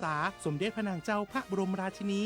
ษาสมเด็จพระนางเจ้าพระบรมราชินี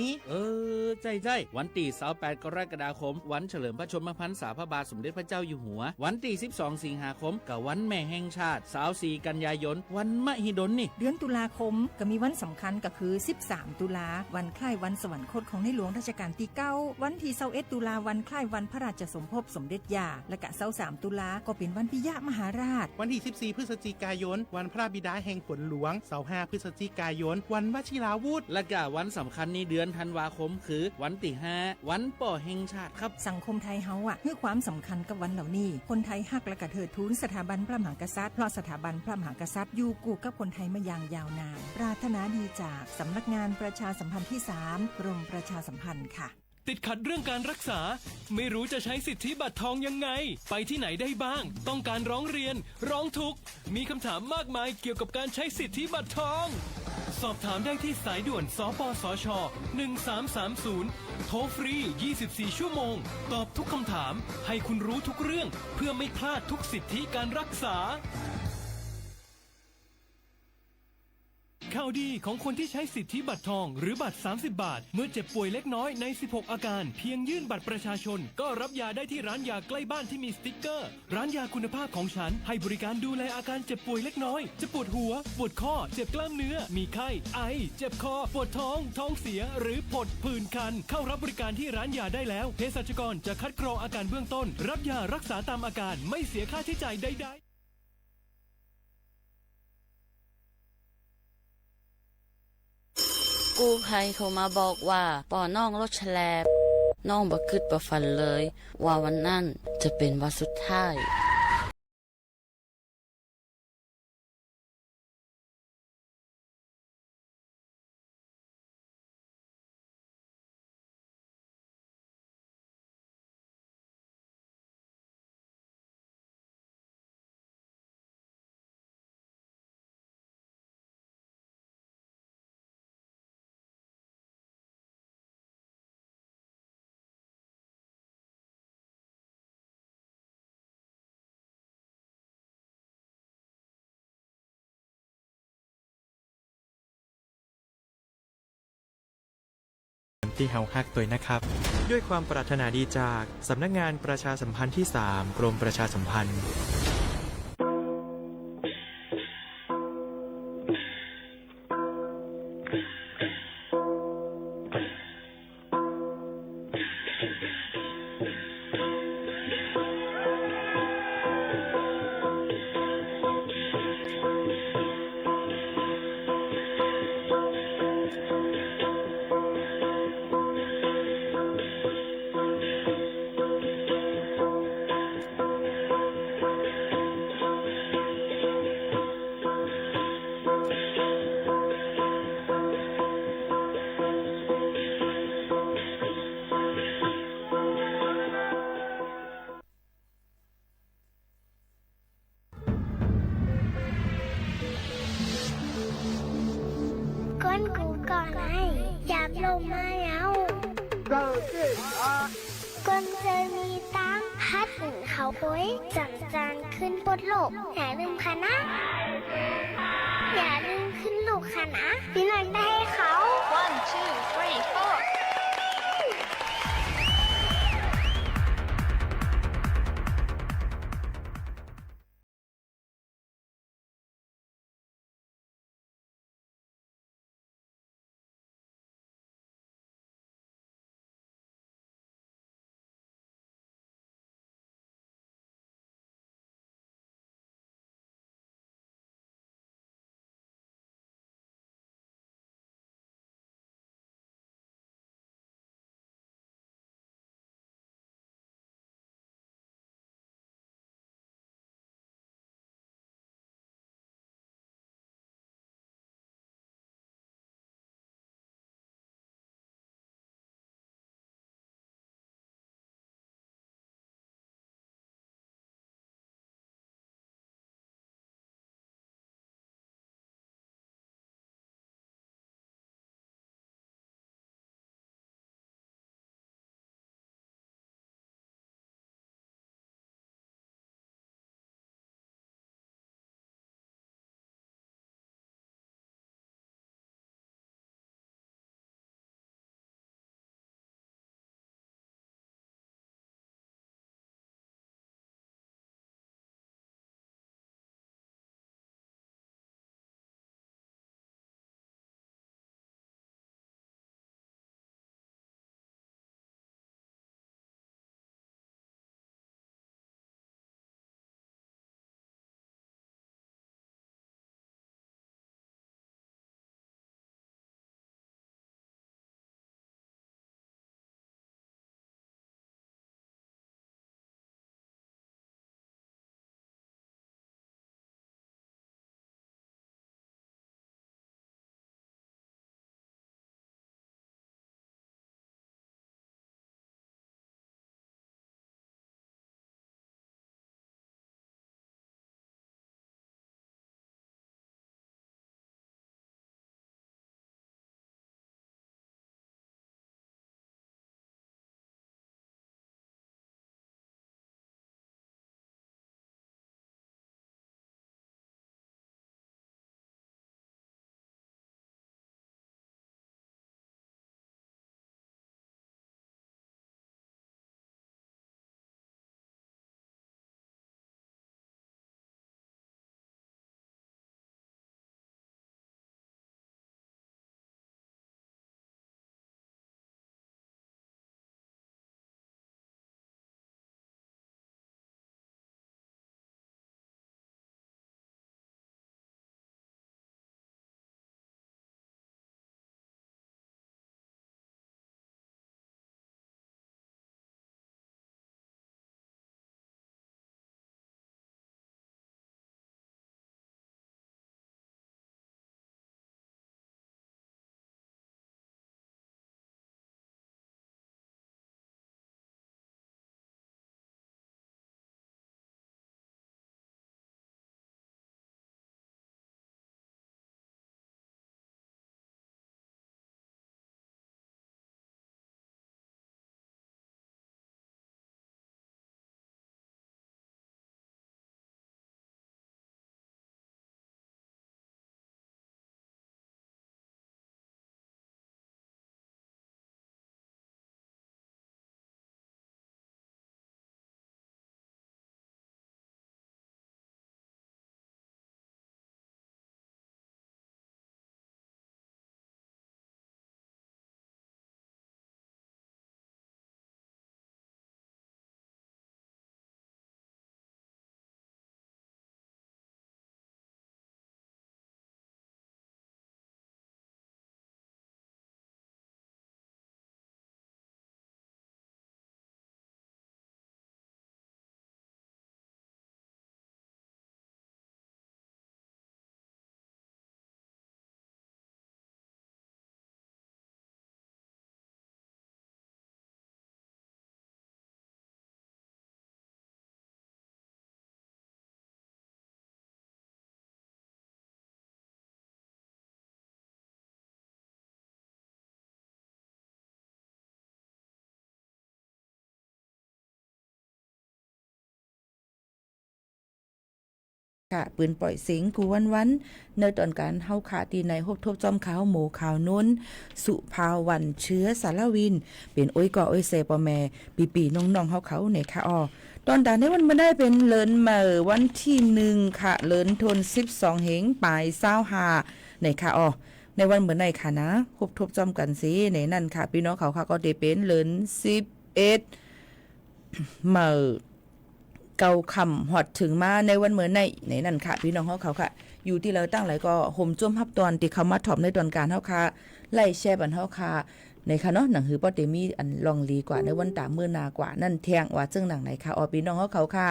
ใจวันที่28 กรกฎาคมวันเฉลิมพระชนมพรรษาพระบาทสมเด็จพระเจ้าอยู่หัววันที่12 สิงหาคมกับวันแม่แห่งชาติ24 กันยายนวันมหิดลนี่เดือนตุลาคมก็มีวันสำคัญก็คือ13 ตุลาวันคล้ายวันสวรรคตของในหลวงรัชกาลที่9วันที่21 ตุลาวันคล้ายวันพระราชสมภพสมเด็จย่าและก็23 ตุลาก็เป็นวันปิยมหาราชวันที่14 พฤศจิกายนวันพระบิดาแห่งฝนหลวง25 พฤศจิกายนวันวชิราวุธและก็วันสำคัญในเดือนธันวาคมคือวันที่5วันป่อแห่งชาติครับสังคมไทยเฮาให้ความสำคัญกับวันเหล่านี้คนไทยฮักและก็เทิดทูนสถาบันพระมหากษัตริย์เพราะสถาบันพระมหากษัตริย์อยู่คู่กับคนไทยมาอย่างยาวนานปรารถนาดีจากสำนักงานประชาสัมพันธ์ที่3กรมประชาสัมพันธ์ค่ะติดขัดเรื่องการรักษาไม่รู้จะใช้สิทธิบัตรทองยังไงไปที่ไหนได้บ้างต้องการร้องเรียนร้องทุกข์มีคำถามมากมายเกี่ยวกับการใช้สิทธิบัตรทองสอบถามได้ที่สายด่วนสปสช1330โทรฟรี24ชั่วโมงตอบทุกคำถามให้คุณรู้ทุกเรื่องเพื่อไม่พลาดทุกสิทธิการรักษาข่าวดีของคนที่ใช้สิทธิบัตรทองหรือบัตร30 บาทเมื่อเจ็บป่วยเล็กน้อยใน16อาการเพียงยื่นบัตรประชาชนก็รับยาได้ที่ร้านยาใกล้บ้านที่มีสติ๊กเกอร์ร้านยาคุณภาพของฉันให้บริการดูแลอาการเจ็บป่วยเล็กน้อยจะปวดหัวปวดข้อเจ็บกล้ามเนื้อมีไข้ไอเจ็บคอปวดท้องท้องเสียหรือผดผื่นคันเข้ารับบริการที่ร้านยาได้แล้วเภสัชกรจะคัดกรองอาการเบื้องต้นรับยารักษาตามอาการไม่เสียค่าใช้จ่ายใดๆกู้ภัยโทรมาบอกว่าป่อน้องรถแฉลบน้องบ่คิดบ่ฝันเลยว่าวันนั้นจะเป็นวันสุดท้ายที่เฮาฮักตัวนะครับด้วยความปรารถนาดีจากสำนักงานประชาสัมพันธ์ที่3กรมประชาสัมพันธ์ก้นกูก่อนไอ้อยากลงมาแล้วก้นเคยมีตังพัดหนึ่งเขาโอยจังจานขึ้นบนโลกอย่าลืมค่ะนะอย่าลืมขึ้นลูกค่ะนะพี่นันได้ให้เขา 1 2 3 4 ค่ะปืนปล่อยเสียงกูวันในตอนการเฮาขาตีในฮบทบจอมขาวหมูขาวนุ่นสุภาวันเชื้อสารวินเป็นโอ้ยก่อโอ้ยเซปอแม่ปีน้องๆเฮาเขาในค่ะตอนตาในวันมาได้เป็นเลินเมื่อวันที่1ค่ะเลินทน12เหงปลาย25ในค่ะในวันเหมือนในค่ะนะฮบทบจอมกันสิในนั่นค่ะพี่น้องเขาค่ะก็ได้เป็นเลิน11เมื่อเกาคำหอดถึงมาในวันเหมือนในนั่นค่ะพี่น้องเขาค่ะอยู่ที่เราตั้งหลายก็ห่มจ้วมฮับตอนที่เขามาถอมในตอนการเฮาค่ะไล่แช่บันเฮาค่ะในค่ะเนาะหนังหือป้อเตมีอันลองลีกว่าในวันตามื้อนากว่านั่นแทงว่าจึงหนังไหนค่ะพี่น้องเขาค่ะ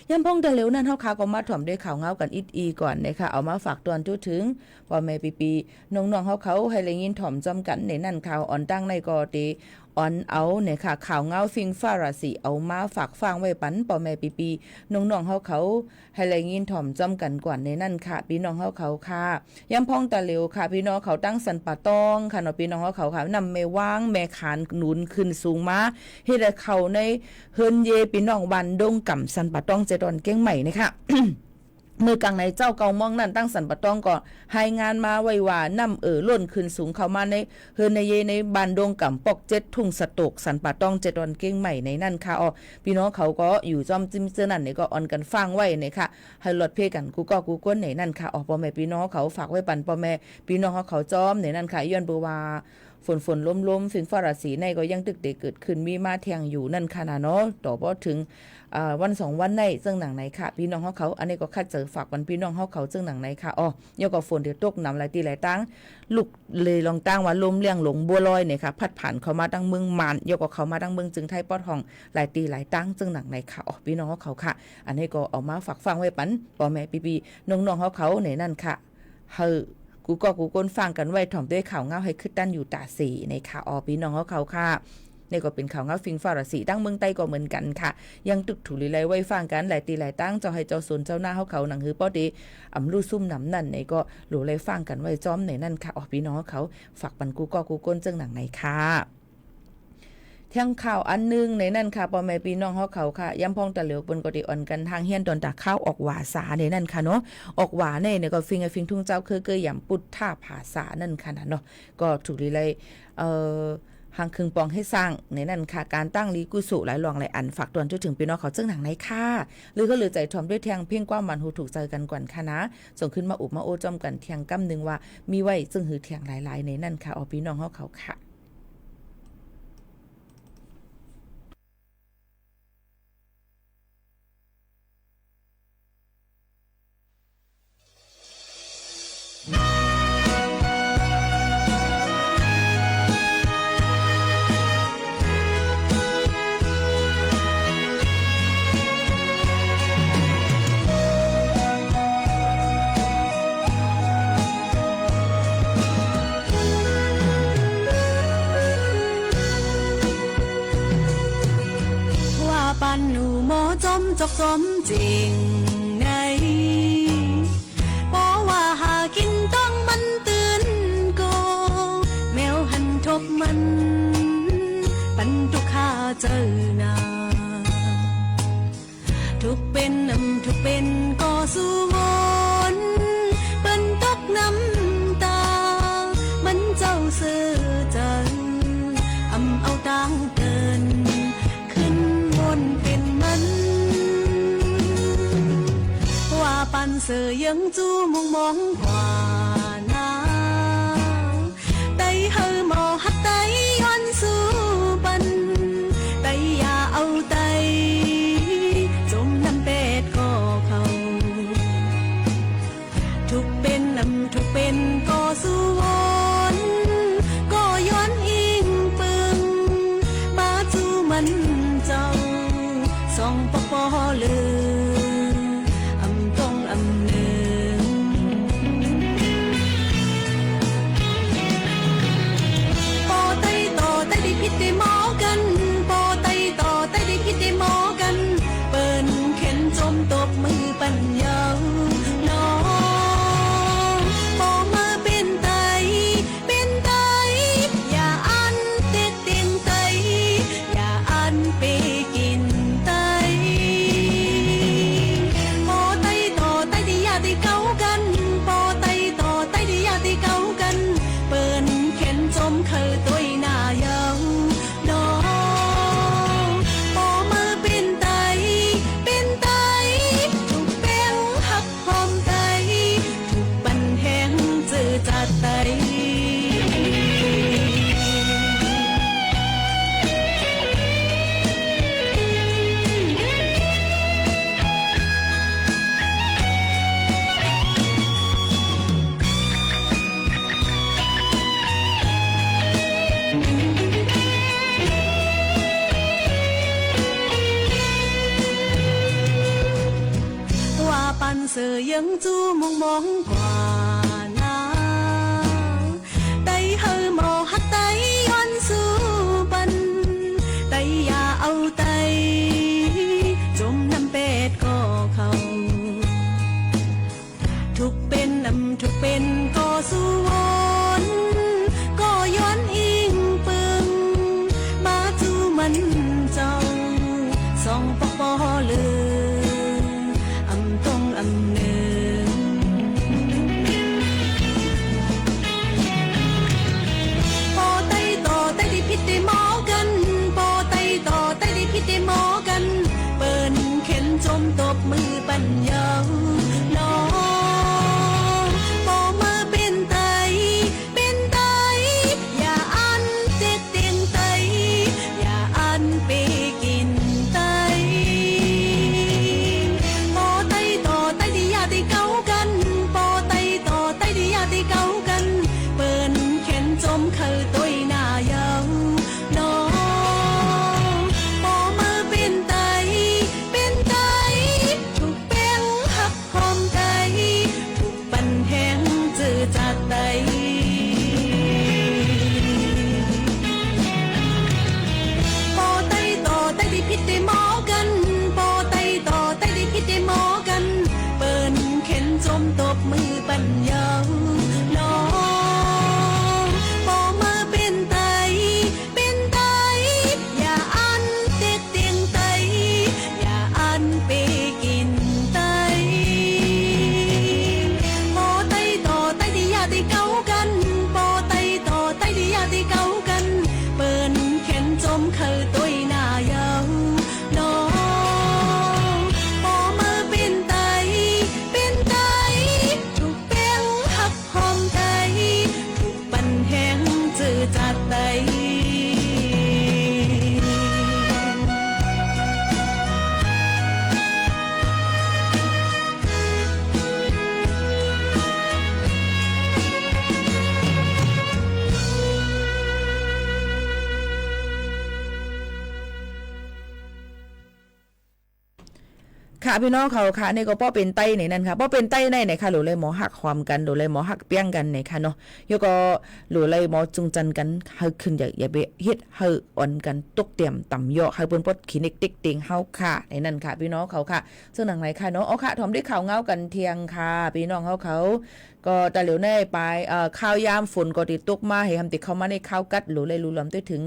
ยามพงแต่เร็วนั้นเฮาค่ะก็มาถอมด้วยข่าวเงากันอีก่อนนะคะเอามาฝากตอนทุถึงพ่อแม่ปีน้องๆเขาให้ได้ยินถอมจอมกันในนั่นข่าวอ่อนตั้งในก็ตีออนเอาเนี่ยค่ะข่าวเงาฟิงฟ้าราศีเอามาฝากฟังไว้ปันป่อแม่ปีน้องๆเขาให้แรงยินถ่อมจอมกันกว่าในนั่นค่ะพี่น้องเขาค่ะย้ำพ้องตาเหลวค่ะพี่น้องเขาตั้งสันป่าตองค่ะเนาะพี่น้องเขาค่ะนำแม่ว่างแม่ขานหนุนขึ้นสูงมาเฮ็ดให้เขาในเฮินเยพี่น้องบันดงก่ำสันป่าตองเจดอนเก้งใหม่นะคะ มือกลางในเจ้าเกามองนั่นตั้งสันปะต้องก็ให้งานมาไว้ว่านำล้นขึ้นสูงเข้ามาในเฮือนในเยในบ้านดงกำปอก7ทุ่งสตกสันปะต้อง7ดอนเก้งใหม่ในนั่นค่ะพี่น้องเขาก็อยู่จอมจิ้มเจอนั่นนี่ก็ออนกันฟังไว้นี่ค่ะให้ลดเพกันกูก้นในนั่นค่ะพ่อแม่พี่น้องเขาฝากไว้ปันพ่อแม่พี่น้องเขาจอมในนั่นค่ะย้อนเบอว่าฝนล้มๆฝนฟ้าราศีในก็ยังตึกเด็กเกิดขึ้นมีมาแทงอยู่นั่นค่ะนะเนาะต่อบ่ถึงวัน2วันในซึ่งหนังไหนค่ะพี่น้องเขาอันนี้ก็คัดเจอฝากวันพี่น้องเขาซึ่งหนังไหนค่ะยก็ฝนเดี๋ยวตกน้ำหลายตีหลายตั้งลูกเลยลองตั้งว่าลมเลี้ยงหลงบัวลอยเนี่ยค่ะพัดผ่านเข้ามาตั้งเมืองมานยก็เขามาตั้งเมืองจึงไทยปอดห้องหลายตีหลายตั้งซึ่งหนังไหนค่ะพี่น้องเขาค่ะอันนี้ก็เอามาฝากฟังไว้ปันพ่อแม่ปีน้องๆเขาในนั่นค่ะกูก้นฟังกันไว้ถ่อมด้วยข่าวเงาให้ขึ้นด้านอยู่ตาสีในข่าวพี่น้องเขาค่ะนี่ก็เป็นข่าวเงาฟิงฟ้าราศีตั้งเมืองใต้ก็เหมือนกันค่ะยังตึกถูลีไลไว้ฟังกันหลายตีหลายตั้งเจ้าให้เจ้าสนเจ้าหน้าเขาหนังหือป้อดีลู่ซุ่มหนำนั่นนี่ก็หลูไลฟังกันไว้จ้อมในนั่นค่ะพี่น้องเขาฝากปันกูก้นเจ้าหนังไหนค่ะเที่ยงข่าวอันนึงในนั่นค่ะพ่อแม่พี่น้องเขาค่ะย้ำพองตะเหลียวบนกติอ่อนกันทางเฮียนตอนตาข้าวออกหวาสาในนั่นค่ะเนาะออกหวาเนี่ยก็ฟิงทุ่งเจ้าเคยย่ำปุดท่าผาสานั่นค่ะเนาะก็ถูกลีไลหางคึงปองให้สร้างในนั่นค่ะการตั้งลีกุสุหลายหลวงหลายอันฝากตอนจนถึงพี่น้องเขาเจ้าหนังไหนค่ะหรือก็เหลือใจทอมด้วยเทียงเพียงกว้างมันหูถูกใจกันก่อนค่ะนะส่งขึ้นมาอุบมาโอจอมกันเทียงกำนึงว่ามีไว้ซึ่งหือเทียงหลายๆในนั่นค่ะพี่น้องเขาค่ะจกสมจริงไงเพราะว่าหากินต้องมันตื่นโกแมวหันทบมันปันทุกข้าเจอหนาทุกเป็นก็สู้วนเปิ้นตกน้ำตามันเจ้าเสือจังเอาตังเกินขึ้นบนเป็นมันปันเสือยังจูมองกว่านาไตเฮอหมอหัดไตย้อนสู้ปันไตอย่าเอาไตจมน้ำเป็ดก็เขาทุกเป็นก็สู้วนก็ย้อนอิงปึงมาจูมันเจ้าสองปอลือ มเคยตัวหน้าเยาน้องปอมือเป็นไตถูกแป้งหักหอมไตถูกบันแหงจื้อจัดไตปันเสือยังจูมองกว่านาไตเฮอหมอหักไตย้อนสู้ปันไตอย่าเอาไตจมน้ำเป็ดก็เขาทุกเป็นทุกเป็นก็สู้วนก็ย้อนอิงปึงมาจูมันเจ้าสองปอลือตบมือปัญญาน้องปอมือเป็นไตอย่าอันเจ็ดเตียงไตอย่าอันไปกินไตปอไตต่อไตที่ยาที่เก่ากันปอไตต่อไตที่ยาที่เก่ากันเปิ้นเข็นจมเคยตัวหน้าเยาน้องปอมือเป็นไตจัดไตปอไตต่อไตที่พิษได้หมอกันปอไตต่อไตที่พิษได้หมอกันเปิ้นเข็นจมตบมือปัญญาน้องปอมือเป็นไตอย่าอันเด็กเตียงไตอย่าอันไปกินไตปอไตต่อไตที่ยาที่เก่ากันปอไตต่อไตที่ยาที่เก่ากันเปิ้นเข็นจมเคยตัวหน้าเยาน้องปอมือเป็นไตถูกแป้งหักหอมไตถูกปันแหงจื้อจัดไตค่ะพี่น้องเขาค่ะนี่ก็ป้อเป็นไต้ในนั้นค่ะป้อเป็นไต้ในไหนค่ะหรือเลยหมอหักความกันหรือเลยหมอหักเปี้ยงกันไหนค่ะเนาะยก็หรือเลยหมอจุงจันกันเฮาขึ้นอย่าไปเฮ็ดเฮาอ่อนกันตกเตรียมต่ำย่อเฮาเปิ้นปดคลินิกติ๊กติงเฮาค่ะในนั้นค่ะพี่น้องเขาค่ะซึ่งหนังไหนค่ะเนาะเอาค่ะถอมได้ข่าวเงากันเที่ยงค่ะพี่น้องเขาก็ตะเหลียวแน่ไปข้าวยามฝนก็ติดตกมาให้ทำติเข้ามาในข้าวกัดหรือเลยรู้ลำด้วยถึง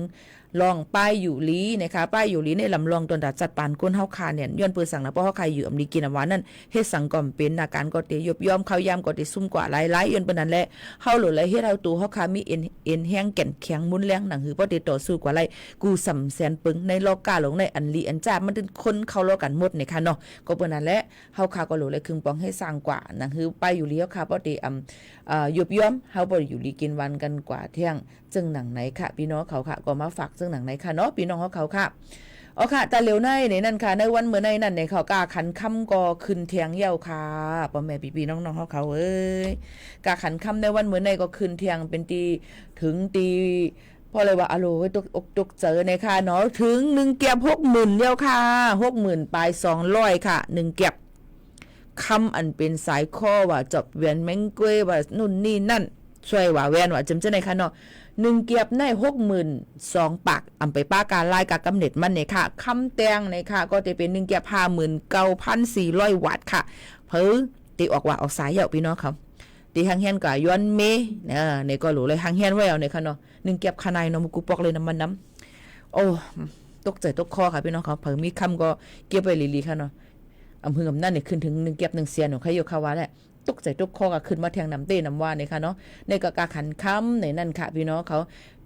ลองป้ายอยู่ลีนะคะป้ายอยู่ลีในลำลองตนดัดจัดปานก้นเฮาคาเนี่ยย้อนเปือสั่งนะเพราะเฮาคาอยู่อำลีกินอำวานนั่นเฮ็ดสังก่อมเป็นอาการก็ติยบย่อมข้าวยามก็ติซุ่มกว่าหลายๆย้อนเปิ้นนั่นแหละเฮาหรือเลยเฮ็ดเฮาตัวเฮาคามีเอ็นแห้งแก่นแข็งมุนแรงหนังหือบ่ติต่อสู้กว่าไรกูสำแสนปึงในลอกกาหลงในอันลีอันจ้ามันเป็นคนเข้ารอกันหมดนี่ค่ะเนาะก็เปิ้นนั่นแหละเฮาคาก็หรือเลยครึ่งปองให้สร้างกว่าหนังหือป้ายอยู่ลีเฮาคาบ่ติยบย่อมเฮาบ่อยู่ลีกินวันกันกว่าเที่ยงจึงหนังไหนค่ะพี่น้องเขาค่ะก็มาฝากซึ่งหนังไหนค่ะเนาะพี่น้องเขาค่ะอ๋อค่ะแต่เร็วในนั่นค่ะในวันเมื่อในนั่นในเขากาขันค่ำก็ขึ้นเทียงเย้าค่ะพ่อแม่พี่น้องเขาเอ้ยกาขันค่ำในวันเมื่อในก็ขึ้นเทียงเป็นตีถึงตีพอเลยว่าอโลตกอกตกเจอในค่ะเนาะถึง1เก็บ 60,000 เย้าค่ะ 60,000 ปลาย200ค่ะ1เก็บคำอันเป็นสายข้อว่าจบเวียนแมงกวยว่านู่นนี่นั่นช่วยว่าแวนว่าจำจะในค่ะเนาะ1เกียบใน 62,000 ปากอำไปป้าการลายกากำเนิดมันเนี่ยค่ะคำแตงเนี่ยค่ะก็จะเป็น1เกียบ 59,400 วัตต์ค่ะเพิ่นตีออกว่าออกสายเหยาพี่น้องครับตีหางเฮียนก็ย้อนเมเนี่ยก็รู้เลยหางเฮียนไว้เอาเนี่ยค่ะเนาะ1เกียบขนาดเนาะมุกูปอกเลยน้ำมันน้ำโอ้ตกใจตกคอค่ะพี่น้องครับเพิ่นมีคำก็เก็บไว้ลีๆค่ะเนาะอำเภออำนาจเนี่ยขึ้นถึง1เกียบ1เซียนของใครอยู่ค่ะว่าแหละตกใจตกคอก็ขึ้นมาแทงน้ำเต้น้ำว่าเนี่ยค่ะเนาะในกะกาขันค้ำในนั่นค่ะพี่น้องเขา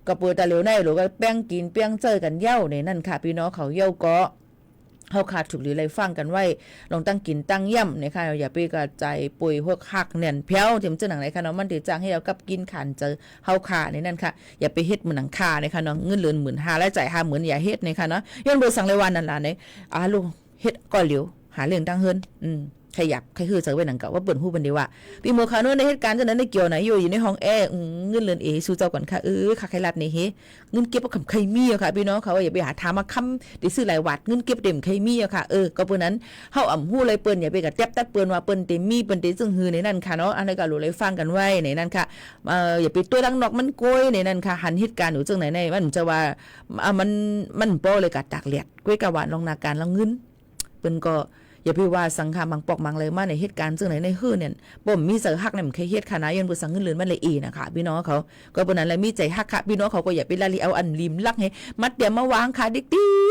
ก็เปิดตาเหลวในหรือว่าแป้งกินแป้งเจอกันเย้าในนั่นค่ะพี่น้องเขาเย้าก็เฮาขาดถูกหรือไรฟังกันไว้ลองตั้งกินตั้งย่ำนะคะอย่าไปกระจายปุ๋ยพวกหักเนียนเพี้ยวเต็มเจ้าหนังไหนคะเนาะมันติดจ้างให้เรากับกินขันเจอเฮาขาในนั่นค่ะอย่าไปเฮ็ดเหมือนหนังคานะคะเนาะเงินเหลือ15,000และจ่าย50,000อย่าเฮ็ดนะคะเนาะย้อนเบอร์สั่งรายวันนั่นล่ะเนี่ยลูกเฮ็ดก่อนเหลียวหาเรื่องตั้งเฮิรนขยับใครคือเจอไว้หนังเก่าว่าเปิดหู้บันดีว่าพี่โมคาโน่ในเหตุการณ์เจ้านั้นในเกี่ยวไหนอยู่ในห้องแอร์เงินเลือนสู้เจ้าก่อนค่ะค่ะใครรับนี่เฮเงินเก็บกับใครมีค่ะพี่น้องเขาอย่าไปหาถามมาค้ำได้ซื้อหลายวัดเงินเก็บเต็มใครมีค่ะก็เปิ้นนั้นเฮาหู้เลยเปิ้นอย่าไปกับแทบตัดเปิ้นว่าเปิ้นเต็มมีเปิ้นเต็มซึ่งฮือในนั่นค่ะเนาะอันนี้ก็รู้เลยฟังกันไว้ในนั่นค่ะอย่าไปตัวดังนอกมันโกยในนั่นค่ะหันเหตุการณ์อยู่จังไหนในมันจะว่ามันโป้เลยกัดตากเลียดก้วยกะหวานลองนาการแล้วเงินเปิ้นก็อย่าไปว่าสังขารบางปอกบางเลยมาในเหตุการณ์ซึ่งไหนในฮื้อเนี่ยบ่มีเสือฮักเนี่ยมันเคยเฮ็ดคณะยันบ่สังเงินเลือนมันเลยนะคะพี่น้องเขาก็ปนนั้นแล้วมีใจฮักค่ะพี่น้องเขาก็อย่าไปละลิเอาอันริมลักให้มัดเดี๋ยวมาวางค่ะดิ๊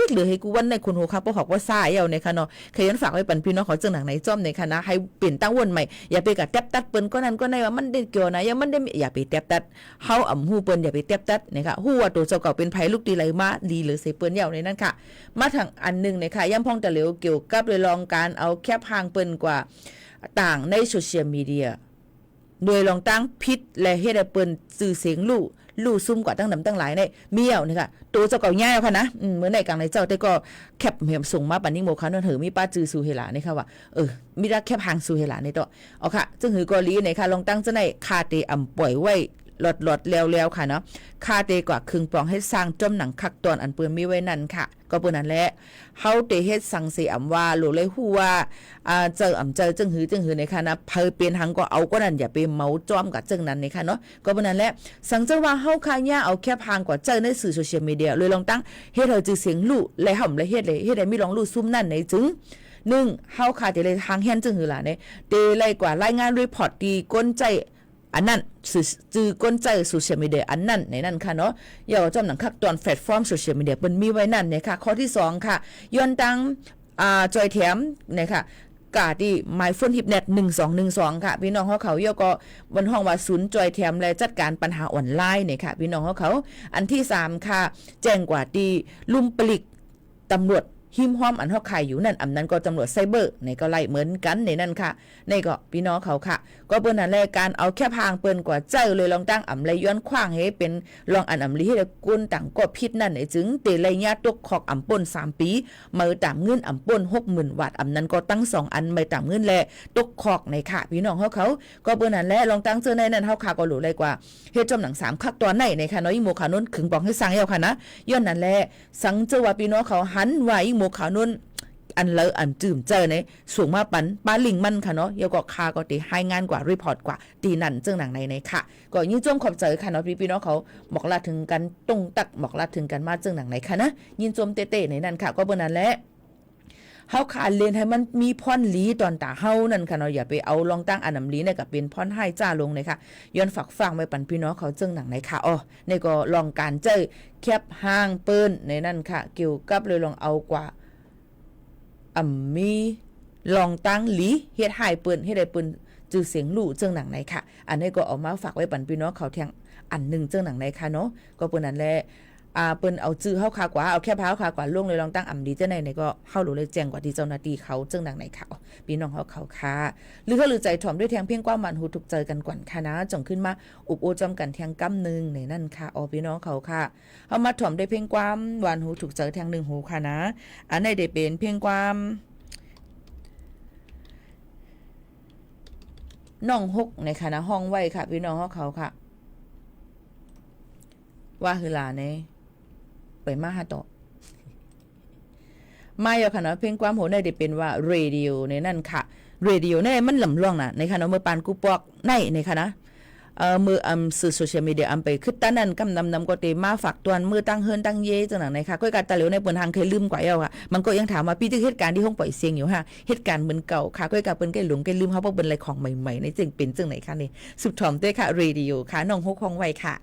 กๆหรือให้กูวันในคุณโหครับบ่ฮอกว่าซ่าเอาในค่ะเนาะเคยยันฝากไว้ปันพี่น้องเขาจังหนังไหนจ้อมในคณะให้เปลี่ยนตั้งวนใหม่อย่าไปกะแตบตัดเปิ้นก็นั้นก็ในว่ามันได้เกี่ยวนะอย่ามันได้อย่าไปแตบตัดเฮาฮู้เปิ้นอย่าไปแตบตัดนะคะฮู้ว่าตัวเจ้าเก่าเป็นไผลูกดีไหลมาดีหรือเสเปิ้นยาวในนั้นค่ะมาทางอันนึงนะคะย่ำพองตะเหลวเกี่ยวกับเลยลองการเอาแคบหางเปิ้นกว่าต่างในโซเชียลมีเดียโดยลองตั้งพิษและเฮ็ดให้เปิ้นสื่อเสียงลู่ซุ่มกว่าตั้งนำตั้งหลายในเมียวนี่ค่ะตัวเจ้าเก่าง่ายค่ะนะเหมือนในกลางในเจ้าแต่ก็แคบเหมส่งมาปันนี้โมคานนเถอมีป้าจือสู่เฮลานี่ค่ะว่ามีรักแคบหางสู่เฮลาในตัวเอาค่ะจึงหือกอลีในค่ะลองตั้งจะในคาเตปล่อยไว้หลอดแล้วค่ะเนาะค่าเตกว่าครึ่งปองให้สร้างจมหนังคักตอนอันเปื้อนมีไว้นั่นค่ะก็เปิ้นนั่นแหละเฮาเตเฮ็ดสั่งเสียว่าโหลเลยฮู้ว่าเจอจึงหือในค่ะนะเพิ่นเป็นหังก็เอาก็นั่นอย่าไปเมาจ้อมกับจึงนั้นในค่ะเนาะก็เปิ้นนั่นแหละสังเจอว่าเฮาค่าย่าเอาแค่พางกว่าเจอในสื่อโซเชียลมีเดียเลยลองตั้งเฮ็ดเฮาจือเสียงลู่และห่อมและเฮ็ดได้มีลองลู่ซุ่มนั่นในจึงเฮาค่าเตเลยทางแฮนจึงหือล่ะเนี่ยเตเลยกว่ารายงานรีพอร์ตดีก้นใจอันนั้นจือก้นใจโซเชียลมีเดียอันนั้นในนั้นค่ะเนาะอย่าจำหนังคักตอนแพลตฟอร์มโซเชียลมีเดียเปิ้นมีไว้นั่นเนี่ยค่ะข้อที่2ค่ะย้อนตังจอยแถมเนี่ยค่ะกาที่ myphonehipnet 1212ค่ะพี่น้องเขาย่อก็บนห้องว่าศูนย์จอยแถมและจัดการปัญหาออนไลน์เนี่ยค่ะพี่น้องเขาอันที่3ค่ะแจ้งกว่าที่ลุ่มปลิกตำรวจหิมห้อมอันเฮาขายอยู่นั่นอันนั้นก็ตำรวจไซเบอร์ในก็ไล่เหมือนกันในนั่นค่ะในก็พี่น้องเขาค่ะก็เปิ้นนั่นแหละการเอาแค่พางเปิ้นกว่าเจ้าเลยลองตั้งเลยย้อนขว้างให้เป็นลองอันลีให้กุนต่างก็ผิดนั่นในจึงเตเลยญาตกขอกป่น3ปีมือตามเงินป่น 60,000 บาทนั้นก็ตั้ง2อันไม่ตามเงินแลตกขอกในค่ะพี่น้องเขาก็เปิ้นนั่นแหละลองตั้งเจอในนั้นเฮาค่ะก็รู้เลยกว่าเฮ็ดจำหนัง3คักตอนไหนในค่ะน้อยโมคานนขึงบอกให้สั่งเอาค่ะนะย้อนนั่นแหละสังเจอว่าพี่น้องเขาหันไว้โมขานนอันเลออันจืมเจอในสูงมาปันป้าลิงมันค่ะเนาะยก็คาก็ตีให้งานกว่ารีพอร์ตกว่าตีนั่นจึงหนังในค่ะก็ยิ่งจมขอบใจค่ะเนาะพี่น้องเขาบอกลาถึงกันตรงตักบอกลาถึงกันมาจึงหนังในค่ะนะยิ่งจมเตะในนั่นค่ะก็เบอร์นั้นแหละเฮาขาเรียนให้มันมีพรลีตอนตาเฮานั่นค่ะเนาะอย่าไปเอาลองตั้งอันนำลีเนี่ยกับเป็นพรให้จ้าลงเลยค่ะย้อนฝักฟังไว้ปันพี่น้องเขาจึงหนังในค่ะในก็ลองการเจอแคบห้างเปิ้นในนั่นค่ะเกี่ยวกับเลยลองเอากว่ามีลองตั้งหลีเฮ็ดให้เปิ้นเฮ็ดให้เปิ้นจื่อเสียงลู่เจิงหนังในค่ะอันนี้ก็เอามาฝากไว้ปันพี่น้องเขาแทงอันนึงเจิงหนังในค่ะเนาะก็เปิ้นนั่นแหละเปิ้นเอาจื้อเฮาคากว่าเอาแค่พาเฮาคากว่าลงเลยลองตั้งดีเจ้าในก็เฮารู้เลยแจ้งกว่าที่เจ้าหน้าที่เขาเจิงหนังในค่ะพี่น้องเขาค่ะหรือถ้าหรือใจถ่อมด้วยแทงเพียงกว่ามันหูถูกใจกันก่อนค่ะนะจ่องขึ้นมาอุบโอจอมกันแทงกำนึงในนั่นค่ะพี่น้องเขาค่ะเฮามาถ่อมด้วยเพียงความหวานหูถูกใจแทง1หูค่ะนะอันไหนได้เป็นเพียงความน้องฮกในคณะห้องไว้ค่ะพี่น้องเขาค่ะว่าคือลาในไปมาหาต่อมาอยู่ค่ะเนาะเพลงความโหได้เป็นว่าเรดิโอในนั่นค่ะเรดิโอในมันหล่ำล่วงน่ะในคณะเมื่อปานกูปอกในคณะมือสื่อโซเชียลมีเดียไปคือตานั้นกำนำก็เตมาฝากตัวมือตั้งเฮินตั้งเย่จังหนังไหนค่ะก้อยการตะเหลวในเปิ้นทางเคยลืมกว่าเอาค่ะมันก็ยังถามว่าพี่ที่เหตุการณ์ที่ห้องปล่อยเสียงอยู่ค่ะเหตุการณ์เหมือนเก่าค่ะก้อยการเปิ้นใกล้หลงใกล้ลืมเขาเพราะเป็นอะไรของใหม่ๆในจึงเป็นจังไหนค่ะนี่สุดถ่อมด้วยค่ะเรดิโอค่ะน้องฮกห้องไว้ค่ะ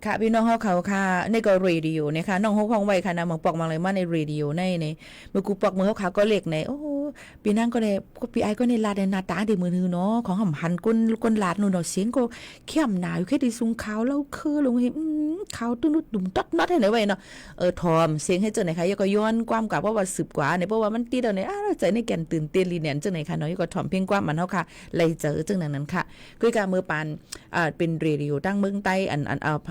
ค่ะพี่น้องเฮาเขาค่ะในก็เรดิโอนะคะน้องเฮาของไว้ค่ะนะมังปอกมังเลยมาในเรดิโอในมือกูปอกมือเฮาค่ะก็เล็กในโอ้ปีนั้นก็ได้พี่ไอก็ในลาดในหน้าตาได้มือเนาะของหำหันก้นลาดนู่นเนาะเสียงก็เข้มหนาอยู่แค่ได้สูงขาวแล้วคือลงเห็นขาวตุ้นดุ่มต๊ดๆให้ไหนไว้เนาะทอมเสียงให้เจอไหนคะยก็ย้อนความกับว่าสืบกว่าเนี่ยเพราะว่ามันตีเอาเนี่ยใจในแก่นตื่นเต้นลีแนนจังไหนคะเนาะยก็ถ่อมเพียงความมันเฮาค่ะไล่เจอจังนั้นค่ะคุยกับมือปานเป็นเรดิโอตั้งเมืองใต้อัน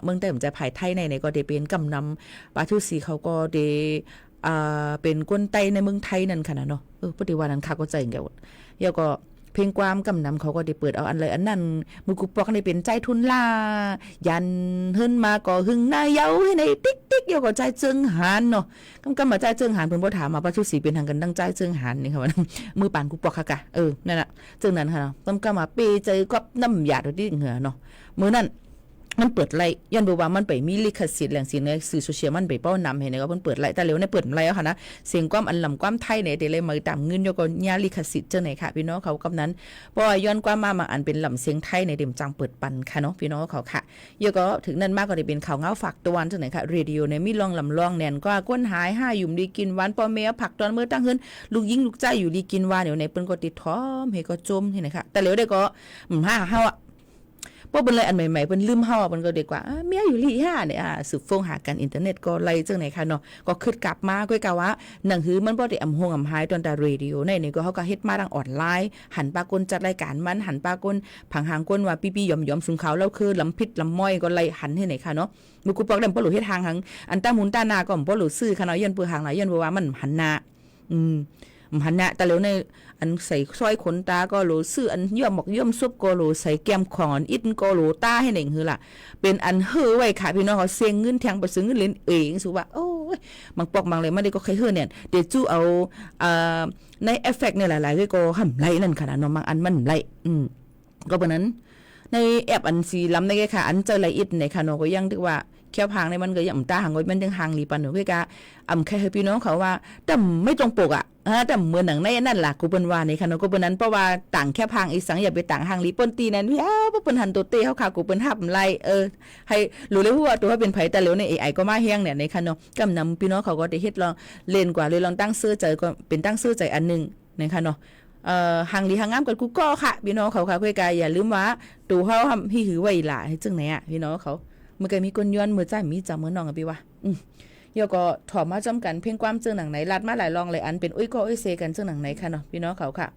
เมืองใต้ผมจะภายไทยในก็ได้เป็นกำนำปาทุสีเขาก็ได้เป็นคนไต้ในเมืองไทยนั่นค่ะนะเนาะปฏิวัตินั้นค่ะก็ใจแก่แล้วก็เพลงความกำนำเขาก็ได้เปิดเอาอันเลยอันนั้นมือกุปอกนี่เป็นใจทุนล่ายันเฮิรนมาก็หึงหน้าเย้าให้ในติ๊กๆเดี๋ยวก็ใจเจิงหานเนาะกำมาใจเจิงหานเพิ่นบ่ถามมาปาทุสีเป็นทางกันดังใจเจิงหานนี่ค่ะว่ามือปานกุปอกค่ะกะนั่นน่ะจึงนั้นค่ะเนาะกำมาเปใจกับน้ำยาดที่เหงือเนาะมื้อนั้นมันเปิดไล่ย้อนบอกว่ามันไปมีลิขสิทธิ์แหล่งสิ่งในสื่อโซเชียลมันไปเป้านำเห็นไหมว่ามันเปิดไล่แต่เร็วในเปิดไล่แล้วค่ะนะเสียงความอันลำความไทยเนี่ยเดี๋ยวเลยมาตามเงินโยกญาลิขสิทธิ์เจ้าไหนค่ะพี่น้องเขากำนั้นเพราะว่าย้อนความมาอันเป็นลำเสียงไทยในเดิมจังเปิดปันค่ะเนาะพี่น้องเขาค่ะโยก็ถึงนั้นมากก็ได้เป็นข่าวเงาฝากตะวันเจ้าไหนค่ะเรดิโอเนี่ยมีลองลำลองแนนก็ก้นหายห้ายุ่มดีกินวันปอเมียผักตอนเมื่อตั้งขึ้นลูกยิงลูกใจอยู่ดีกินวันเดี๋ยวในเปิ้นก็ติดท้อมเฮก็จมเห็นไหมค่ะแต่เร็วได้ก็ห้าพวกเป็นเลยอันใหม่ๆเป็นลืมเฮามันก็ดีกว่าเมียอยู่ลี่ห้าเนี่ยสืบฟงหากันอินเทอร์เน็ตก็ไล่จังไหนค่ะเนาะก็ขึ้นกลับมาก้อยกะว่าหนังหือมันบ่ได้อำหงอำหายตอนแต่เรดิโอในนี่ก็เฮาก็เฮ็ดมาทางออนไลน์หันปากนจัดรายการมันหันปากนผังหางก้นว่าปี้ๆหย่อมๆสูงขาวแล้วคือลำพิษลำม้อยก็ไล่หันให้ไหนค่ะเนาะมือกูปอกได้บ่รู้เฮ็ดทางหังอันตาหมุนตานาก็บ่รู้ซื้อค่ะเนาะยันเปื้อหางหลายยันว่ามันหันหน้าหันหน้าแต่แล้วในอันใส่สร้อยขนตาก็โหลซื้ออันย่อมหมกย่อมซุปก็โหลใส่แก้มของอันอิดก็โหลตาให้หนึ่งคือล่ะเป็นอันเฮ้อไว้ค่ะพี่น้องเขาเสียงเงินแทงไปซื้อเงินเล่นเองสุว่าโอ้ยบางปอกบางเลยมันได้ก็เคยเฮ้อเนี่ยเดี๋ยวจู้เอาในเอฟเฟกต์เนี่ยหลายๆก็ห่ำไรนั่นขนาดน้องบางอันมันไรก็เพราะนั้นในแอปอันสีล้ำในแค่ค่ะอันเจอไรอิดในค่ะน้องก็ยังถือว่าแค่พางในมันก็ยังตาหางไว้มันยังหางหลีปันหนูคือกะแค่ให้พี่น้องเขาว่าแต่ไม่ตรงปกแต่เหมือนหนังในนั่นล่ะกูเป็นว่าในค่ะเนาะกูเป็นนั้นเพราะว่าต่างแค่พางอีสังอย่าไปต่างหางหลีปนตีนั้นว่าเป็นหันตัวเต้เฮาค่ะกูเป็นหับไล่ให้รู้เลยว่าตัวเป็นไผแต่เหลวใน AI ก็มาแห้งเนี่ยในค่ะเนาะกำนำพี่น้องเขาก็ได้เฮ็ดลองเล่นกว่าเลยลองตั้งซื้อใจก็เป็นตั้งซื้อใจอันนึงในค่ะเนาะหางหลีหางงามกับกูก็ค่ะพี่น้องเขาค่ะคุยกันอย่าลืมว่าตัวเฮาทำให้หือไว้ล่ะให้จึงไหนพี่น้องเขาเมื่อกี้มีคนย้อนมือใจมีจำมือน้องอ่ะพี่ว่าเดี๋ยวก็ถอมมาจำกันเพ่งความเจืองหนังไหนลัดมาหลายลองหลายอันเป็นอุ้ยก็อุ้ยเซกันเจืองหนังไหนค่ะเนาะพี่น้องเขาค่ะ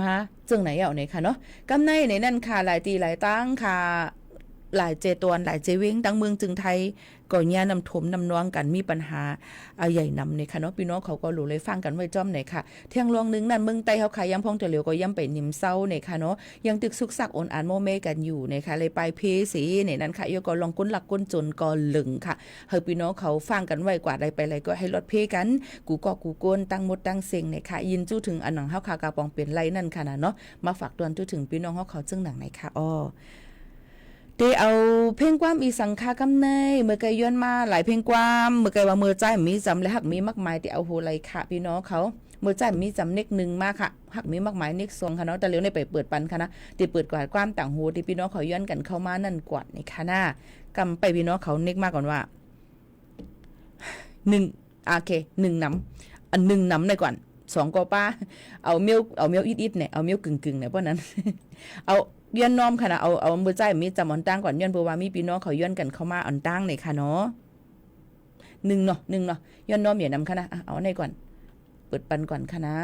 มาเจืองไหนเอาไหนค่ะเนาะกำในในนั่นค่ะหลายตีหลายตั้งค่ะหลายเจตวนหลายเจวิงตั้งเมืองจึงไทยก็เนี่ยนำถมนำน้องกันมีปัญหาใหญ่นำในค่ะเนาะพี่น้องเขาก็รู้เลยฟังกันไว้จ้อมไหนค่ะเที่ยงลวงนึงนั่นเมืองไต้เขาขายย้ำพองเตลียวก็ย้ำไปนิ่มเศร้าในค่ะเนาะยังตึกสุกสักอ่อนอ่านโมเมกันอยู่ในค่ะเลยไปเพสีในนั้นค่ะยก็ลองก้นหลักก้นจนก็ลึงค่ะเฮาพี่น้องเขาฟังกันไว้กว่าใดไปไรก็ให้ลดเพกันกูก็กูก้นตั้งมดตั้งเซ็งในค่ะยินจู้ถึงอันหนังเฮาคากาปองเป็นไรนั่นค่ะนะเนาะมาฝากตวนจู้ถึงพี่น้องเขาจึงหนังไหนค่ะเดเอาเพลงความอีสังคากำเนยเมื่อไกย้อนมาหลายเพลงความเมื่อไกว่ามือใจมีจำและหักมีมากมายที่เอาโหไรค่ะพี่น้องเขามือใจมีจำเน็กหนึ่งมากค่ะหักมีมากมายเน็กสองค่ะเนาะแต่เร็วในไปเปิดปันค่ะนะที่เปิดกวาดความต่างหูที่พี่น้องเขาย้อนกันเข้ามานั่นกวาดในค่ะหน้ากำไปพี่น้องเขาเน็กมากก่อนว่า1โอเค1น้ำอัน1น้ำในก่อน2ก็ป้าเอาเมียวอิดๆเนี่ยเอาเมียวกึ่งๆเนี่ยเพราะนั้นเอาย้อนน้อมค่ะนะเอามือใจมีจำอ่อนตั้งก่อนย้อนเพราะว่ามีพี่น้องเขาย้อนกันเข้ามาอ่อนตั้งเลยค่ะเนาะ1เนาะย้อนน้อมอย่านำค่ะนะเอาในก่อนเปิดปันก่อนค่ะนะ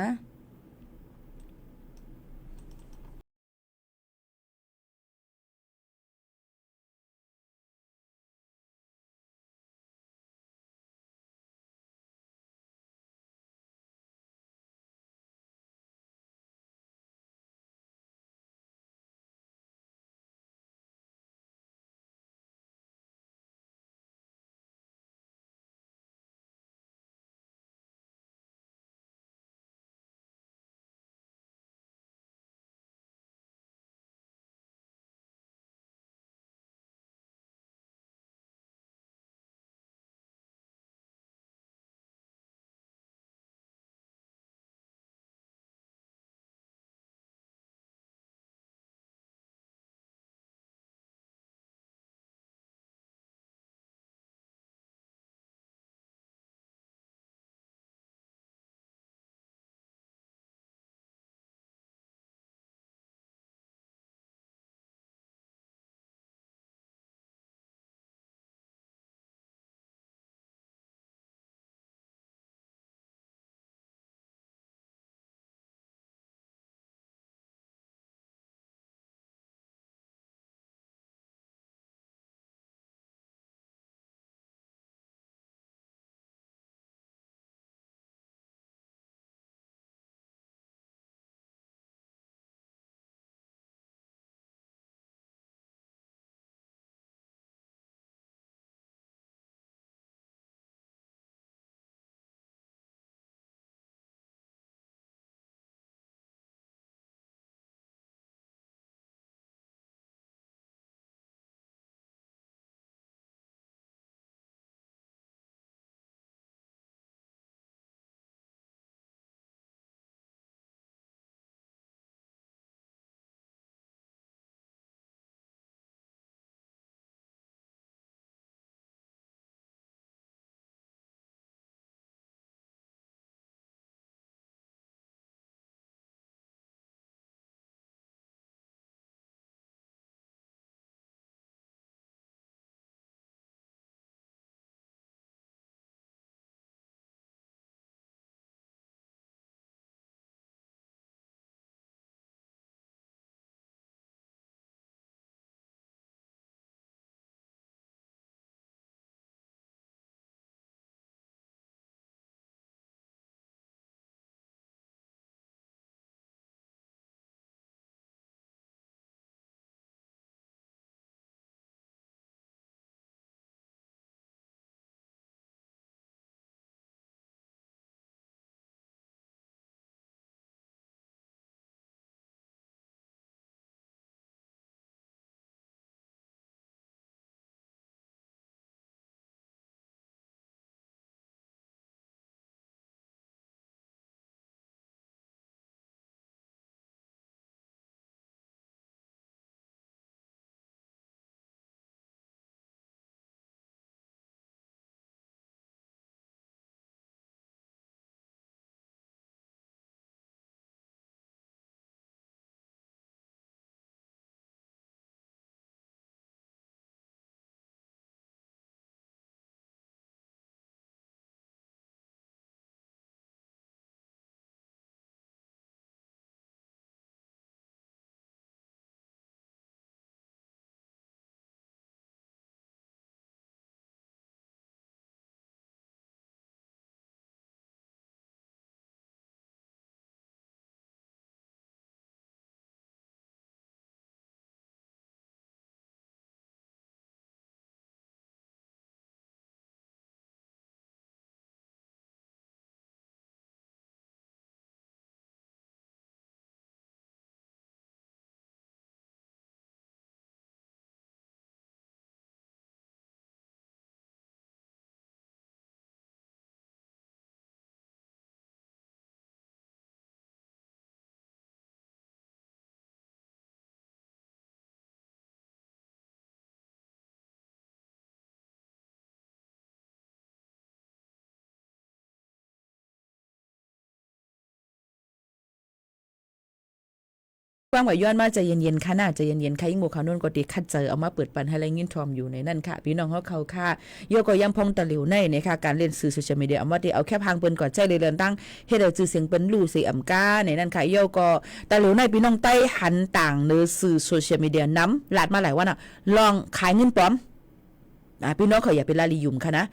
ว่างว่าย้อนมาใจเย็นๆค่ะน่าใจเย็นๆค่ะยิ่งหมู่เขาโน่นก็ติคัดเจอเอามาเปิดปันให้ไรยินทอมอยู่ในนั่นค่ะพี่น้องเขาค่ะโยก็ย้ำพองตะหลิวในค่ะการเล่นสื่อโซเชียลมีเดียเอามาที่เอาแค่พังเปิ้นก่อนใจเลยเดินตั้งเฮ็ดให้ชื่อเสียงเปิ้นรู้สิอำกาในนั่นค่ะโยก็ตะหลิวในพี่น้องใต้หันต่างเนื้อสื่อโซเชียลมีเดียน้ำหลาดมาหลายวันลองขายเงินปลอมพี่น้องเขาอย่าเป็นลาลียุ่มค่ะนะ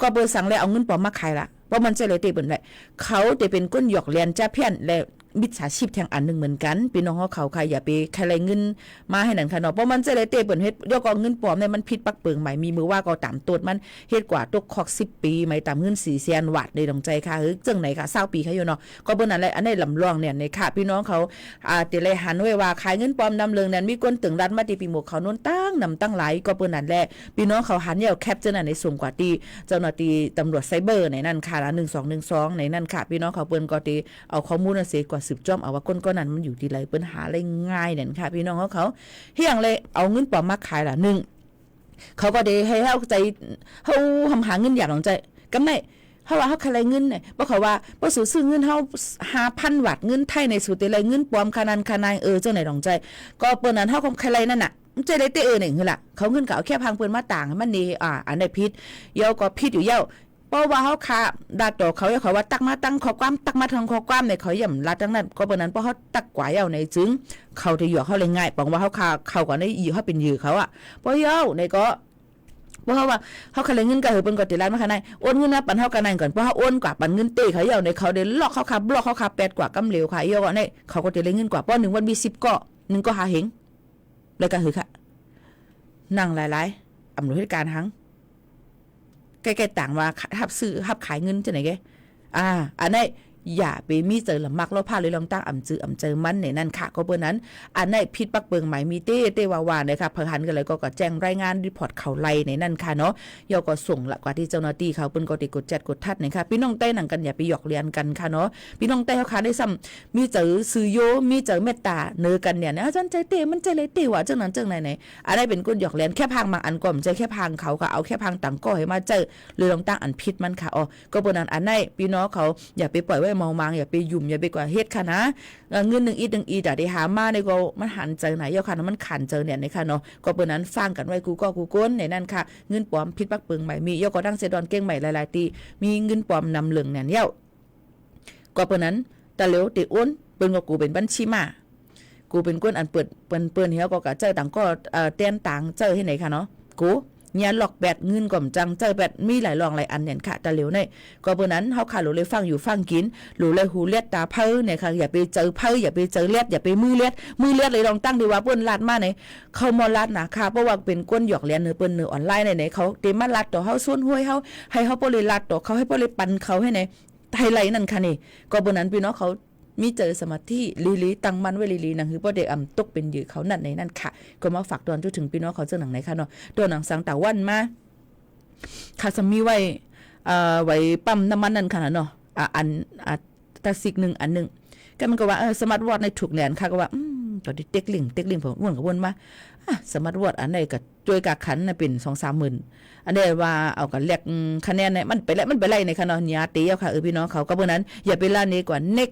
ก็เปิดสั่งแล้วเอาเงินปลอมมาขายละเพราะมันจะเลยเตะเปิ้นเลยเขาจะเป็นก้นหยอกเลียนจ้าเพี้ยนและมิจฉาชีพแทงอันนึงเหมือนกันพี่น้องเขาค่ะอย่าไปใครไรเงินมาให้นั่นค่ะเนาะเพราะมันจะเลยเตะเปิ้นเฮ็ดเดี๋ยวก็เงินปลอมเนี่ยมันผิดปักเปิงใหม่มีมือว่าก็ตามตรวจมันเฮ็ดกว่าตกคอก10ปีไม่ตามเงิน400,000 วัตต์ในดวงใจค่ะจังไหนค่ะ20ปีค่ะอยู่เนาะก็เปิ้นนั่นแหละอันนี้ลำลองเนี่ยในค่ะพี่น้องเขาติเลยหันไว้ว่าขายเงินปลอมนำเลิงนั้นมีคนตึงรัดมาที่ปีหมกเขาโน้นตั้งหลายก็เปิ้นนั่นแหละพี่น้องเขาหันเนี่ยแคปเจอร์นั่นในสูงกว่าที่เจ้าหน้าที่ตำรวจไซเบอร์ในนั่นค่ะ1212ในนั่นค่ะพี่น้องเขาเปิ้นก็ติเอาข้อมูลเสียกว่าสืบจ้อมเอาว่าก้นก็นั้นมันอยู่ที่ไรเปิ้นหาอะไรง่ายนั่นค่ะพี่น้องเขาเฮียงเลยเอาเงินปลอมมาขายล่ะ1เขาก็ได้ให้เฮาใจเฮาหาเงินอยากหลงใจกำไดเฮาว่าเฮาคะไรเงินเนี่ยบ่เขาว่าบ่สูซื้อเงินเฮา 5,000 วัตต์เงินไทยในสูตรอะไรเงินปลอมคานันคานายจังไหนหลงใจก็เปิ้นนั้นเฮาคะไรนั่นน่ะมันใจได้เตนี่คือล่ะเขาเงินก็เอาแค่พังเปิ้นมาต่างมันนี่อันใดผิดเยาก็ผิดอยู่เยาเพราะว่าเขาขาดาต่อเขาเขาว่าตักมาตั้งข้อความตักมาทางข้อความในเขาย่ำรัดทั้งนั้นก็เพราะนั้นเพราะเขาตักกว่าเอาในจึงเขาจะหยอกเขาเลยง่ายบอกว่าเขาขาเขาก่อนในอยู่เขาเป็นยือเขาอ่ะเพราะเย้าในก็เพราะว่าเขาคะเลยเงินก็เเป็นกติร้านมาขนาดโอนเงินนะปันเท่ากันนั่นก่อนเพราะเขาโอนกว่าปันเงินเตะเขาเย้าในเขาเดินล็อกเขาขาบล็อกเขาขา8กว่ากำเหลวค่ะเย้าก่อนในเขาก็จะเลยเงินกว่าเพราะ1 วันมี10ก็1ก็หาเหงแล้วก็หือค่ะนั่งหลายๆอำนวยการทั้งใกล้ๆต่างว่าหับซื้อหับขายเงินจะไหนแกอันนี้อย่าไปมีเจอละมักแล้วพาเลยลองตั้งอำเจอมันในนั่นค่ะก็เปิ้นนั้นอันนี้ผิดปักเปิงหมายมีเต้ว่านะคะเพิ่นหันกันเลยก็แจ้งรายงานรีพอร์ตเขาไล่ในนั่นค่ะเนาะยอก็ส่งละกว่าที่เจ้าหน้าที่เขาเปิ้นก็ได้กดแจดกดทัดนะคะพี่น้องใต้หนังกันอย่าไปหยอกเลียนกันค่ะเนาะพี่น้องใต้เขาขาได้ซ้ำมีเจอซื้อโยมีเจอเมตตาเนอกันเนี่ยนะอาจารย์ใจเต้มันใจเลยเต้ว่าจังนั้นจังไหนอะไรเป็นก้นหยอกเลียนแค่พังบางอันก็มใจแค่พังเขาค่ะเอาแค่พังต่างก็ให้มาเจอเลยลองตั้งอันผิดมันค่ะก็เปิ้นนั้นอันไหนพี่น้องเขาอย่าไปปล่อยไว้เมาอย่าไปยุ่มอย่าไปกว่าเฮ็ดค่ะนะเงิน1 อีได้หามาในก็มันหันเจอไหนเจ้าค่ะมันขันเจอเนี่ยในค่ะเนาะก็เปิ้นนั้นฟังกันไว้กูก้นในนั่นค่ะเงินปลอมผิดปักเปิงใหม่มีเจ้าก็ดังเสดอนเก่งใหม่หลายๆตีมีเงินปลอมนำเหลืองเนี่ยเจ้าก็เปิ้นนั้นตะเหลวติอ้นเปิ้นก็กูเป็นบัญชีมากูเป็นก้นอันเปิ้นเฮาก็เจอต่างก็เต้นต่างเจอที่ไหนค่ะเนาะกูเนี่ยหลอกแบดเงินก่อมจังเจอแบดมีหลายรองหลายอันเนี่ยค่ะตะเหลวเนี่ยก็เปิ้นนั้นเฮาค่ะหลูเลยฟังอยู่ฟังกินหลูเลยหูเลียดตาเพ้อเนี่ยค่ะอย่าไปเจอเพ้ออย่าไปเจอเลียดอย่าไปมือเลียดเลยลองตั้งดีว่าเปิ้นลาดมาไหนเข้ามาลาดนะค่ะเพราะว่าเป็นก้นหยอกเลียนเปิ้นออนไลน์ไหนเขาเต็มมาลาดต่อเฮาส่วนห้วยเฮาให้เฮาบ่เลยลาดต่อเขาให้บ่เลยปันเขาให้ไหนไฮไลท์นั่นค่ะนี่ก็เปิ้นนั้นพี่น้องเขามีเจอสมาธิลีตั้งมันไว้ลีนังคือบ่ได้ตกเป็นเหยื่อเขานั่นในนั่นค่ะก็มาฝากตอนถึงพี่น้องเขาเจอหนังไหนค่ะเนาะตัวหนังสังตะวันมาค่ะจะมีไว้ปั๊มน้ำมันนั่นค่ะเนาะอันตาซิก1 อัน 1ก็มันก็ว่าสมาร์ทวอทในถูกแหนนค่ะก็ว่าก็ดิเต็กลิงผมวนกับวนมาสมาร์ทวอทอันไหนก็ช่วยกะขันน่ะเป็น 2-3 หมื่นอันนี้ว่าเอากันแลกคะแนนเนี่ยมันไปไล่ในค่ะเนาะญาติค่ะพี่น้องเขาก็เบิ่นั้นอย่าไปล่านี้กว่าเน็ก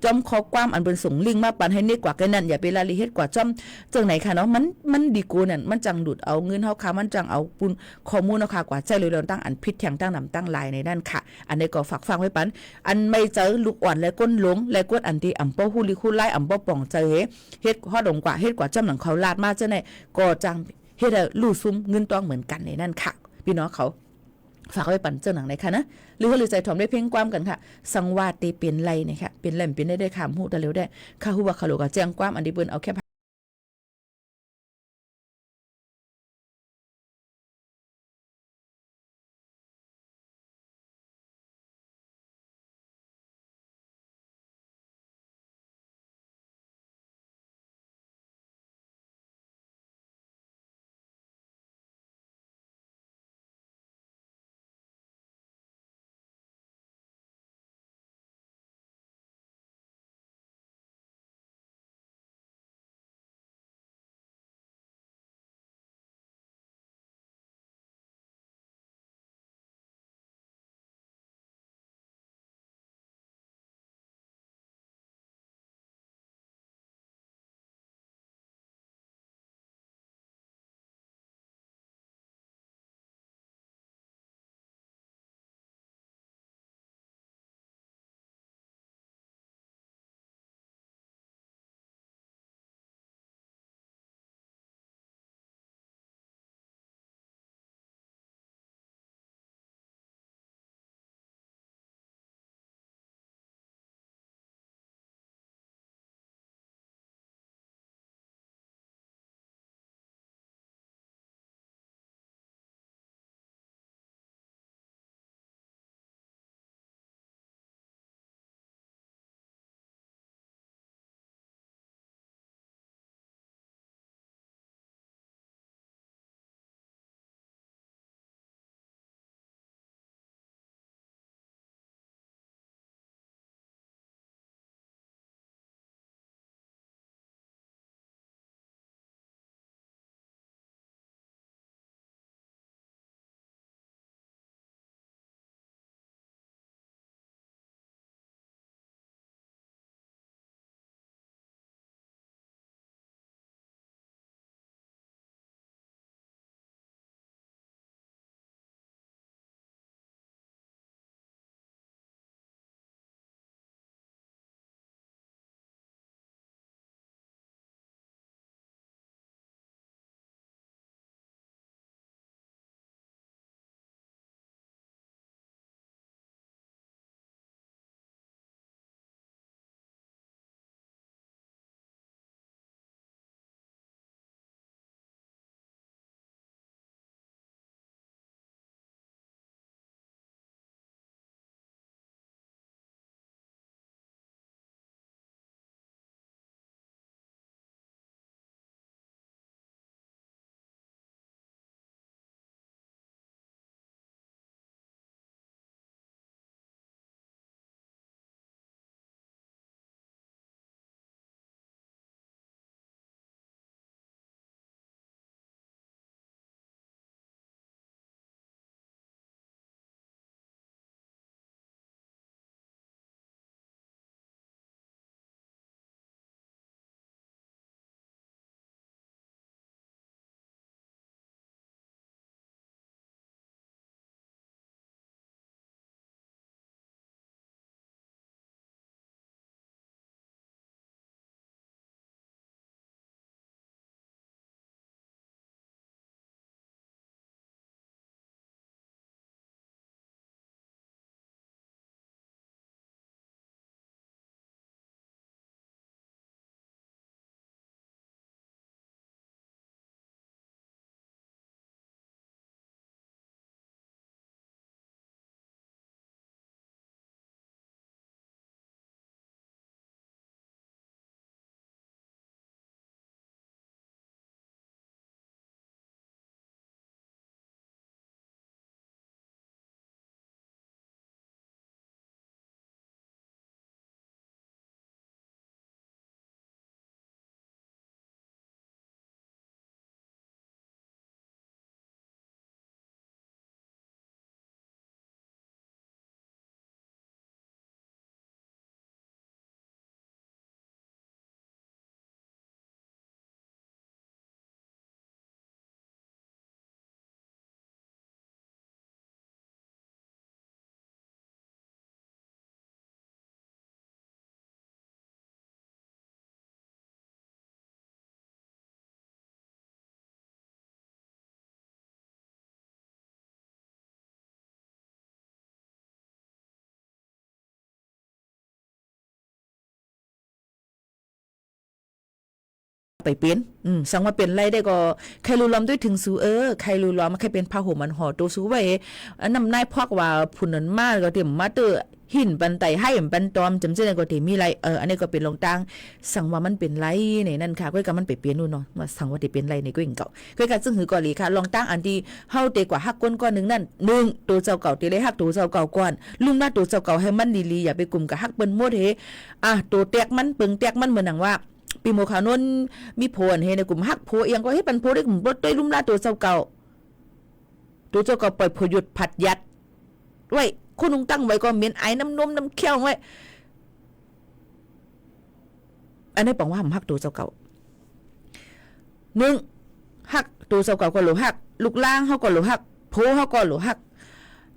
จอมข้อความอันเป็นส่งลิงก์มาปันให้เน็กกว่ากันนั่นอย่าไปละลิเฮ็ดกว่าจอมจังไหนค่ะเนาะมันดีกูนั่นมันจังดูดเอาเงินเฮาค่ะมันจังเอาปุนข้อมูลเฮาค่ะกว่าใจเลยเราตั้งอันผิดแทงตั้งนำตั้งลายในนั่นค่ะอันนี้ก็ฝากฟังไว้ปันอันไม่เจอลูกอ่อนและก้นหลงและก้นอันที่อำเป้าฮู้ลิฮู้ไล่อำเป้าป่องเจอเฮ็ดฮอดงกว่าเฮ็ดกว่าจอมหลังเขาลาดมาจังไหนก็จังเฮ็ดลู่ซุ่มเงินต้องเหมือนกันในนั่นค่ะพี่น้องเขาฝากไว้ปั่นเจ้าหนังไหนค่ะนะหรือว่าหรือใจถ่อมได้เพ่งความกันค่ะสังวาสตีเปลี่ยนไรเนี่ยค่ะเปลี่ยนแหลมเปลี่ยนได้คำหูแต่เร็วได้ข้าหูว่าเขาหลอกแจ้งความอันดีเปิ้นเอาแค่ ไปเป็นสังว่าเป็นไรได้ก็ใครรู้ล้อมด้วยถึงสูใครรู้ล้อมใครเป็นพาหุมันห่อตัวสูไว้นำนายพอกว่าผู้นั้นมาก็เต็มมาเตอหินปันไตให้ปันตอมจำเจนก็เต็มมีไรอันนี้ก็เป็นลงตังสังว่ามันเป็นไรในนั่นค่ะก็มันไปเปลี่ยนนู่นเนาะว่าสังว่าเป็นไรในก็ยังเก่าก็การซึ่งหือก่อนลีค่ะลองตั้งอันที่เฮาเตกว่าฮักก้นก้อนนึงนั่น1ตัวเจ้าเก่าเตเลยฮักตัวเจ้าเก่าก่อนลุงหน้าตัวเจ้าเก่าให้มันดีๆอย่าไปกลุ่มกับฮักเปิ้นหมดเฮตัวแตกมันปึงแตกมันเหมือนหนังว่าปีโมขานนมีโพนเฮในกลุ่มฮักโพเอียงก็ให้ปันโพได้กลุ่มรถด้วยลุ่มหน้าตัวเจ้าเก่าตัวเจ้าเก่าปล่อยโพหยุดผัดยัดไว้คุณลุงตั้งไว้ก็เหม็นไอ้น้ำนมน้ำเคี้ยวไว้อันนี้บอกว่าผมฮักตัวเจ้าเก่า1ฮักตัวเจ้าเก่าก็หลูฮักลูกล่างเขาก็หลูฮักโพเขาก็หลูฮัก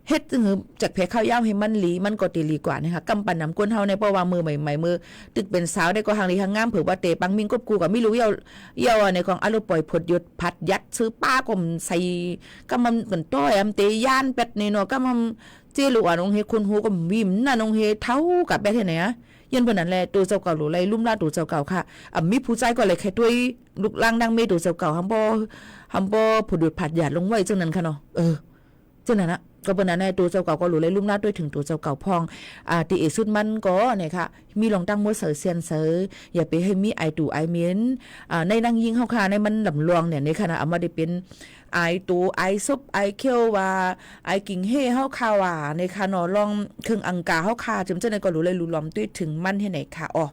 เฮ็ดถึงจากแพ้ข้าวยาวให้มันหลีมันก็ตีหลีกว่านะคะกำปั่นน้ำก้นเฮาในเพราะว่ามือใหม่ๆมือตึกเป็นสาวได้ก็หางหลีหางงามเผื่อว่าเตปังมิงกบกูก็ไม่รู้เยาในของอารมณ์ปล่อยผดหยุดพัดยัดซื้อป้าก็ใส่ก็มันเหมือนต้อยเตย่านเป็ดนี่เนาะก็มันเจลูกอ่ะน้องเฮคุณฮูก็วิ่มน่ะน้องเฮเท่ากับแบบไหนอ่ะยันบนนั้นแหละตัวเจ้าเก่าหรือไรลุ่มล่าตัวเจ้าเก่าค่ะมีผู้ใจก็เลยแค่ด้วยลูกล่างดังเมตัวเจ้าเก่าฮัมโบผดหยุดพัดยัดลงไว้จังนั้นค่ะเนาะจังนั้นนะก็เป็นนั้นตัวเจ้าเก่าก็หลุดเลยลุ่มหน้าด้วยถึงตัวเจ้าเก่าพองตีเอสุดมันก็เนี่ยค่ะมีลองตั้งมวยเสือเซียนเสืออย่าไปให้มีไอตู่ไอเมียนในนางยิงเข้าค่ะในมันหลำลวงเนี่ยในขณะเอามาได้เป็นไอตู่ไอซุปไอเคียวว่าไอกิ่งเฮ่เข้าค่ะว่าในค่ะนอลองเครื่องอังกาเข้าค่ะจำเจ้าในก็หลุดเลยลุ่มล้อมด้วยถึงมันให้ไหนค่ะอ๋อ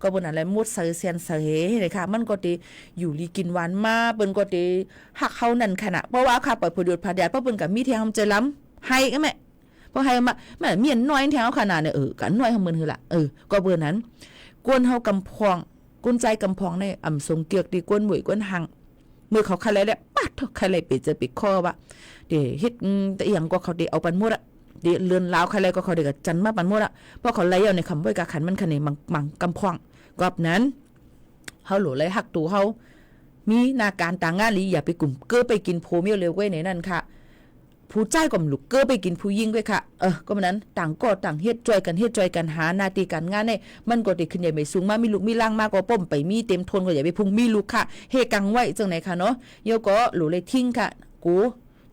ก็บนอะไรมุดเสือเซียนเสือเลยค่ะมันก็ตีอยู่ลีกินหวานมาเปิ้นก็ตีหักเข้านั่นขณะเพราะว่าค่ะปล่อยผดหยุดผัดแดดเพราะเปิ้นกับมีเทียมใจล้ำให้ก็แม่เพราะให้มาแม่เมียนน้อยแถวขนาดเนี่ยกันน้อยของมือคือละก็เบอร์นั้นกวนเฮากำพองกุนใจกำพองในอ่ำทรงเกียกดีกวนหมวยกวนหังมือเขาใครเลยเนี่ยปัดใครเลยปิดจะปิดคอวะเดี๋ยวเฮ็ดแต่อย่างก็เขาเดี๋ยวเอาปันมดอะเดี๋ยวเลือนลาวใครเลยก็เขาเดี๋ยวจันมาปันมดอะเพราะเขาไล่เอาในคำว่าการขันมันขันในมังกำพองกอบนั้นเฮาหลุดเลยหักตูเฮามีนาการต่างงานลีอย่าไปกลุ่มเก้อไปกินโพเมียวเร็วไว้ในนั่นค่ะผู้ใจก็ลูกเก้อไปกินผู้ยิ่งไว้ค่ะก็มันนั้นต่างก็ต่างเฮ็ดจอยกันหาหน้าที่การงานเนี่ยมันก็ได้ขึ้นใหญ่ไม่สูงมามีลูกมีล่างมากก็ป้อมไปมีเต็มทนก็อย่าไปพุ่งมีลูกค่ะเฮกังไว้จังไหนค่ะเนาะเยก็หลูเลยทิ้งค่ะกู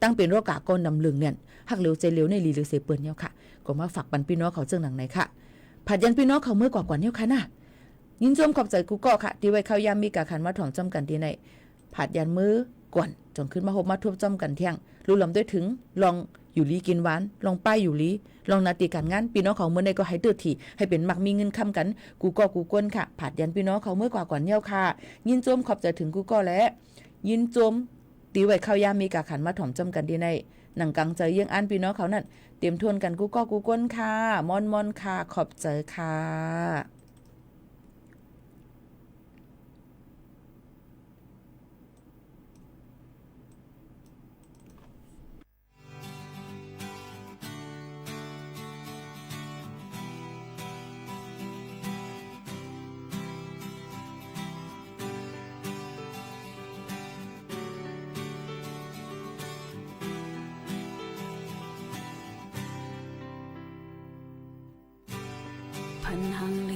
ตั้งเป็นโรคกะก้อนนำลึงเนี่ยหักเร็วใจเร็วในลีหรือเสเปิ้นเนี่ยค่ะก็มาฝากปันพี่น้องเขาจังหนังไหนค่ะผัดยันพี่น้องเขาเมื่อกว่าเนี่ยค่ะนะยินชมขอบใจกูก็ค่ะที่ไว้เข้ายามมีกะขันมาถ่องจำกันที่ในผัดยันมือก่อนจงขึ้นมาพบมาทุบจำกันเที่ยงรู้ลำด้วยถึงลองอยู่ลีกินหวานลองป้ายอยู่ลีลองนาตีการงานพี่น้องเขาเมื่อใดก็ให้เตือทีให้เป็นมักมีเงินค้ำกันกูก็กูก้นค่ะผัดยันพี่น้องเขาเมื่อกว่าก่อนเยี่ยวค่ะยินโจมขอบใจถึงกูก็แล้วยินโจมตีไว้เข้ายามมีกะขันมาถ่อมจำกันที่ในหนังกังใจเยี่ยงอันพี่น้องเขานั่นเตรียมทวนกันกูก็กูก้นค่ะมอนค่ะขอบใจค่ะพันหังลี